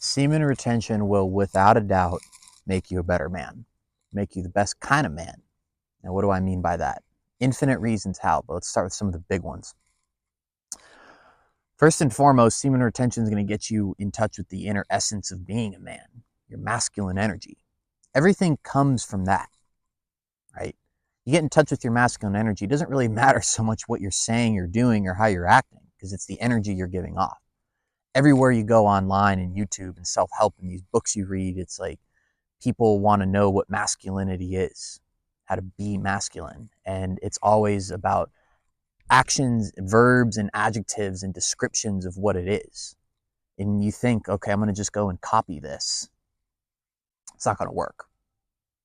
Semen retention will, without a doubt, make you a better man, make you the best kind of man. Now, what do I mean by that? Infinite reasons how, but let's start with some of the big ones. First and foremost, semen retention is going to get you in touch with the inner essence of being a man, your masculine energy. Everything comes from that, right? You get in touch with your masculine energy. It doesn't really matter so much what you're saying, you're doing, or how you're acting, because it's the energy you're giving off. Everywhere you go online and YouTube and self-help and these books you read, it's like people want to know what masculinity is, how to be masculine. And it's always about actions, verbs, and adjectives and descriptions of what it is. And you think, okay, I'm going to just go and copy this. It's not going to work.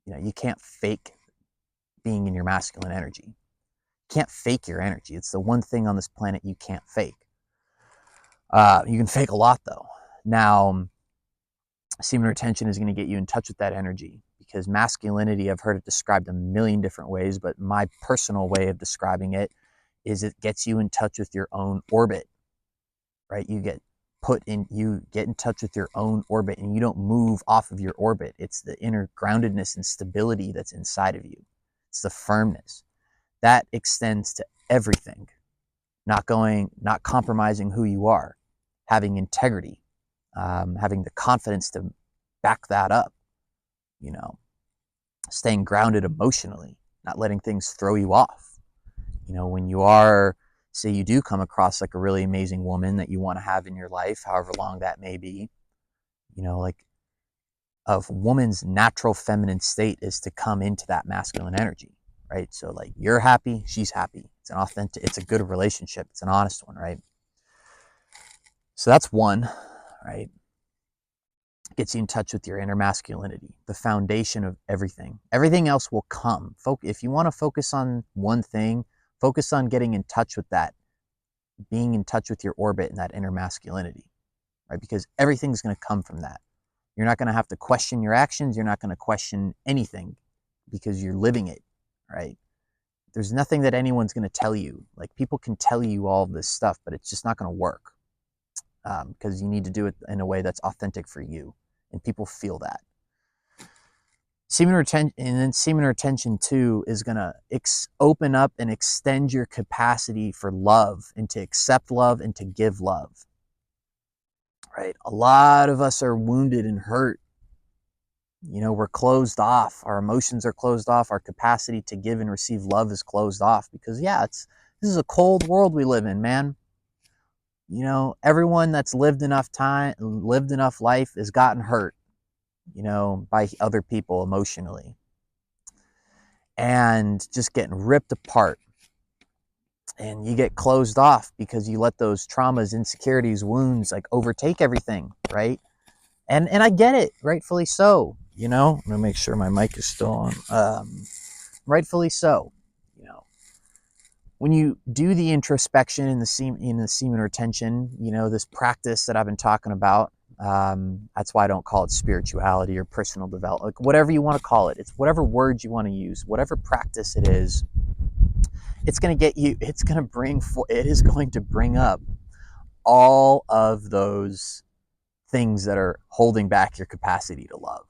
You can't fake being in your masculine energy. You can't fake your energy. It's the one thing on this planet you can't fake. You can fake a lot, though. Now, semen retention is going to get you in touch with that energy, because masculinity, I've heard it described a million different ways, but my personal way of describing it is it gets you in touch with your own orbit, right? You get in touch with your own orbit, and you don't move off of your orbit. It's the inner groundedness and stability that's inside of you. It's the firmness that extends to everything. Not compromising who you are, having integrity, having the confidence to back that up, staying grounded emotionally, not letting things throw you off. When you are, say you do come across like a really amazing woman that you want to have in your life, however long that may be, like a woman's natural feminine state is to come into that masculine energy, right? So like you're happy, she's happy. It's a good relationship. It's an honest one, right? So that's one, right? Gets you in touch with your inner masculinity, the foundation of everything. Everything else will come. If you want to focus on one thing, focus on getting in touch with that, being in touch with your orbit and that inner masculinity, right? Because everything's going to come from that. You're not going to have to question your actions. You're not going to question anything because you're living it, right? There's nothing that anyone's going to tell you. Like, people can tell you all this stuff, but it's just not going to work, because you need to do it in a way that's authentic for you, and people feel that. Semen retention too is going to open up and extend your capacity for love, and to accept love and to give love, right? A lot of us are wounded and hurt. We're closed off. Our emotions are closed off. Our capacity to give and receive love is closed off because, this is a cold world we live in, man. Everyone that's lived enough life has gotten hurt, by other people emotionally, and just getting ripped apart. And you get closed off because you let those traumas, insecurities, wounds overtake everything, right? And I get it, rightfully so. I'm gonna make sure my mic is still on. Rightfully so. When you do the introspection in the semen retention, this practice that I've been talking about, that's why I don't call it spirituality or personal development, whatever you want to call it. It's whatever words you want to use, whatever practice it is. It's going to bring up all of those things that are holding back your capacity to love.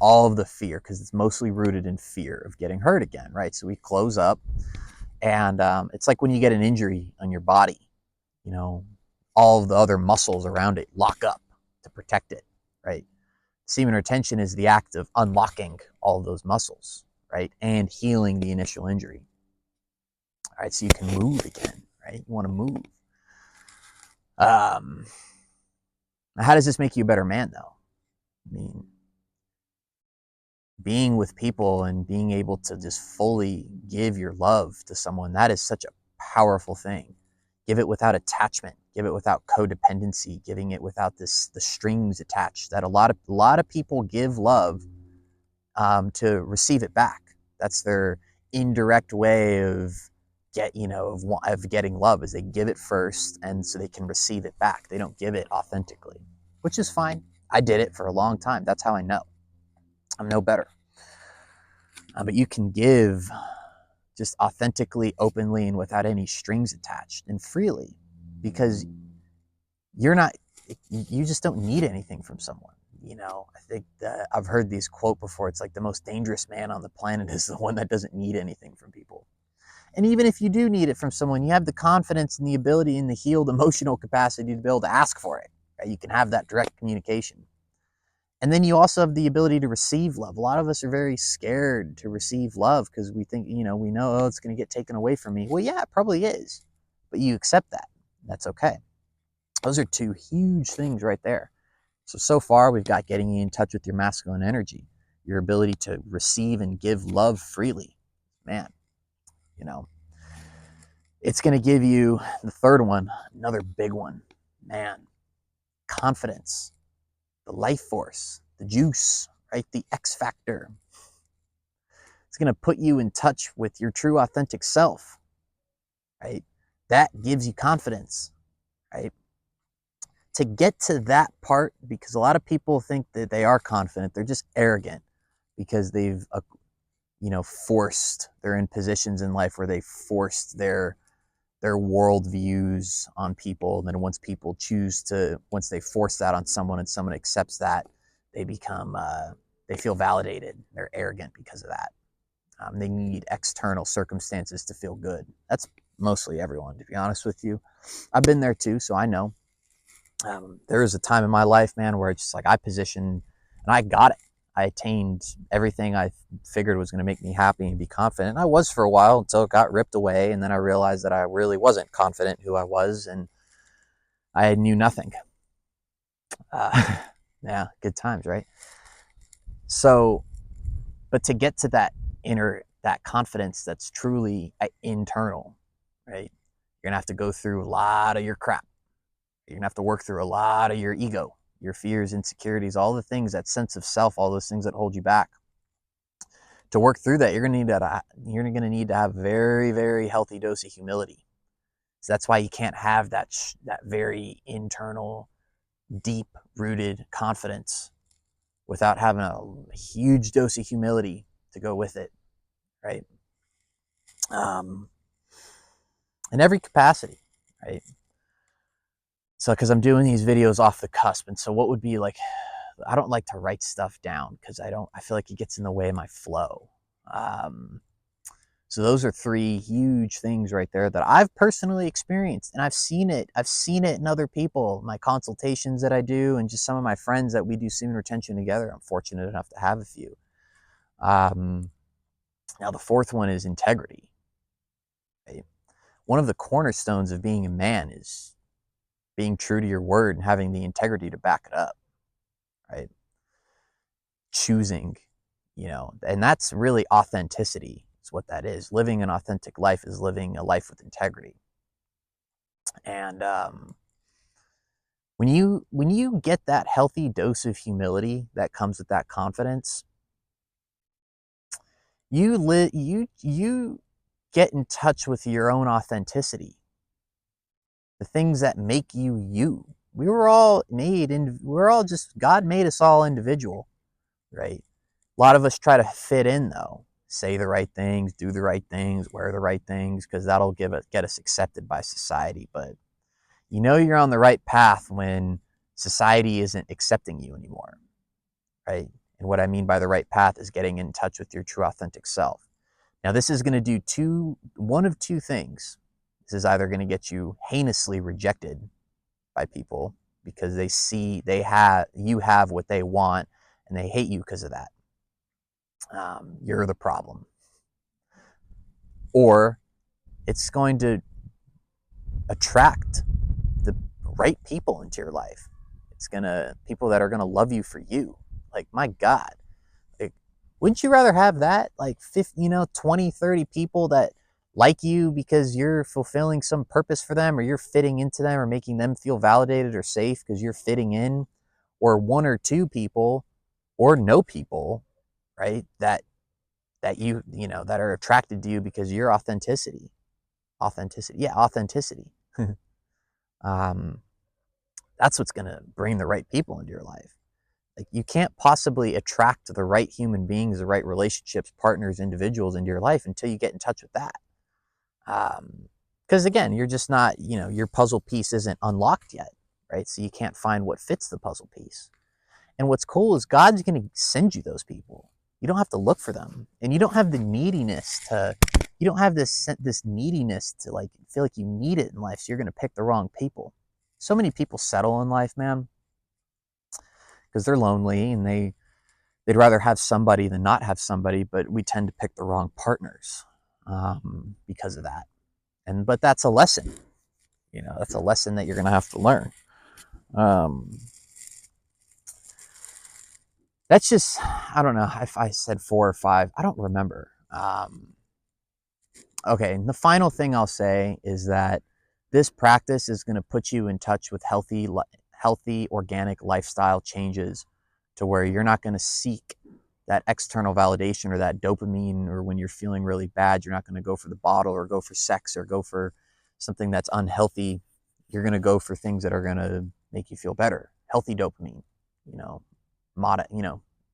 All of the fear, because it's mostly rooted in fear of getting hurt again, right? So we close up, and it's like when you get an injury on your body, all of the other muscles around it lock up to protect it, right? Semen retention is the act of unlocking all of those muscles, right? And healing the initial injury. All right, so you can move again, right? You want to move. How does this make you a better man, though? I mean, being with people and being able to just fully give your love to someone, that is such a powerful thing. Give it without attachment. Give it without codependency. Giving it without the strings attached. That a lot of people give love to receive it back. That's their indirect way of getting love, is they give it first, and so they can receive it back. They don't give it authentically, which is fine. I did it for a long time. That's how I know. I'm no better. But you can give just authentically, openly, and without any strings attached, and freely, because you're not you just don't need anything from someone. You know, I think that I've heard these quote before. It's like the most dangerous man on the planet is the one that doesn't need anything from people. And even if you do need it from someone, you have the confidence and the ability and the healed emotional capacity to be able to ask for it. Right? You can have that direct communication. And then you also have the ability to receive love. A lot of us are very scared to receive love because we think, we know, oh, it's going to get taken away from me. Well, yeah, it probably is. But you accept that. That's okay. Those are two huge things right there. So far, we've got getting you in touch with your masculine energy, your ability to receive and give love freely. Man, it's going to give you the third one, another big one. Man, confidence, the life force, the juice, right? The X factor. It's going to put you in touch with your true authentic self, right? That gives you confidence, right? To get to that part, because a lot of people think that they are confident, they're just arrogant because they've, they're in positions in life where they forced their worldviews on people. And then once they force that on someone and someone accepts that, they become, they feel validated. They're arrogant because of that. They need external circumstances to feel good. That's mostly everyone, to be honest with you. I've been there too, so I know. There was a time in my life, man, where it's just like I positioned and I got it. I attained everything I figured was going to make me happy and be confident. And I was for a while until it got ripped away. And then I realized that I really wasn't confident who I was and I knew nothing. Yeah, good times, right? So, but to get to that that confidence that's truly internal, right? You're going to have to go through a lot of your crap. You're going to have to work through a lot of your ego, your fears, insecurities, all the things, that sense of self, all those things that hold you back. To work through that, you're going to need to have very, very healthy dose of humility. So that's why you can't have that very internal, deep-rooted confidence without having a huge dose of humility to go with it, right? In every capacity, right? So, because I'm doing these videos off the cusp, and so what would be like, I don't like to write stuff down because I feel like it gets in the way of my flow. So those are three huge things right there that I've personally experienced, and I've seen it in other people, my consultations that I do, and just some of my friends that we do semen retention together. I'm fortunate enough to have a few. Now the fourth one is integrity. Right? One of the cornerstones of being a man is being true to your word and having the integrity to back it up, right? Choosing, and that's really authenticity. Is what that is. Living an authentic life is living a life with integrity. And when you get that healthy dose of humility that comes with that confidence, you get in touch with your own authenticity. The things that make you you. God made us all individual, right? A lot of us try to fit in though. Say the right things, do the right things, wear the right things, because that'll get us accepted by society. But you're on the right path when society isn't accepting you anymore, right? And what I mean by the right path is getting in touch with your true authentic self. Now, this is going to do one of two things. This is either going to get you heinously rejected by people because they see you have what they want and they hate you because of that. You're the problem. Or it's going to attract the right people into your life. It's people that are gonna love you for you. Like, my God, like, wouldn't you rather have that? Like 50, 20, 30 people that like you because you're fulfilling some purpose for them, or you're fitting into them, or making them feel validated or safe because you're fitting in, or one or two people, or no people, right? That that are attracted to you because your authenticity. Yeah, authenticity. That's what's going to bring the right people into your life. Like, you can't possibly attract the right human beings, the right relationships, partners, individuals into your life until you get in touch with that. Because again, you're just not, your puzzle piece isn't unlocked yet. right? So you can't find what fits the puzzle piece. And what's cool is God's going to send you those people. You don't have to look for them, and you don't have the neediness to. You don't have this neediness to like feel like you need it in life. So you're going to pick the wrong people. So many people settle in life, man, because they're lonely and they'd rather have somebody than not have somebody. But we tend to pick the wrong partners because of that. But that's a lesson. That's a lesson that you're going to have to learn. That's just, I don't know if I said 4 or 5. I don't remember. Okay, and the final thing I'll say is that this practice is going to put you in touch with healthy organic lifestyle changes to where you're not going to seek that external validation or that dopamine, or when you're feeling really bad, you're not going to go for the bottle or go for sex or go for something that's unhealthy. You're going to go for things that are going to make you feel better. Healthy dopamine,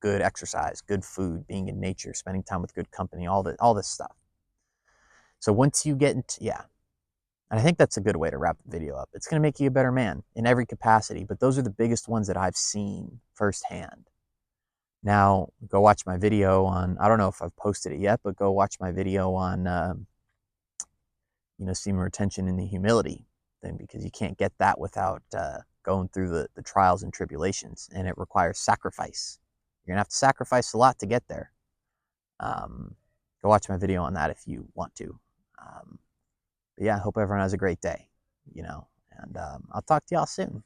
good exercise, good food, being in nature, spending time with good company, all this stuff. So once you get into, yeah, and I think that's a good way to wrap the video up. It's going to make you a better man in every capacity, but those are the biggest ones that I've seen firsthand. Now, go watch my video on, I don't know if I've posted it yet, but go watch my video on, semen retention and the humility thing, because you can't get that without going through the trials and tribulations, and it requires sacrifice. You're going to have to sacrifice a lot to get there. Go watch my video on that if you want to. But yeah, I hope everyone has a great day, and I'll talk to y'all soon.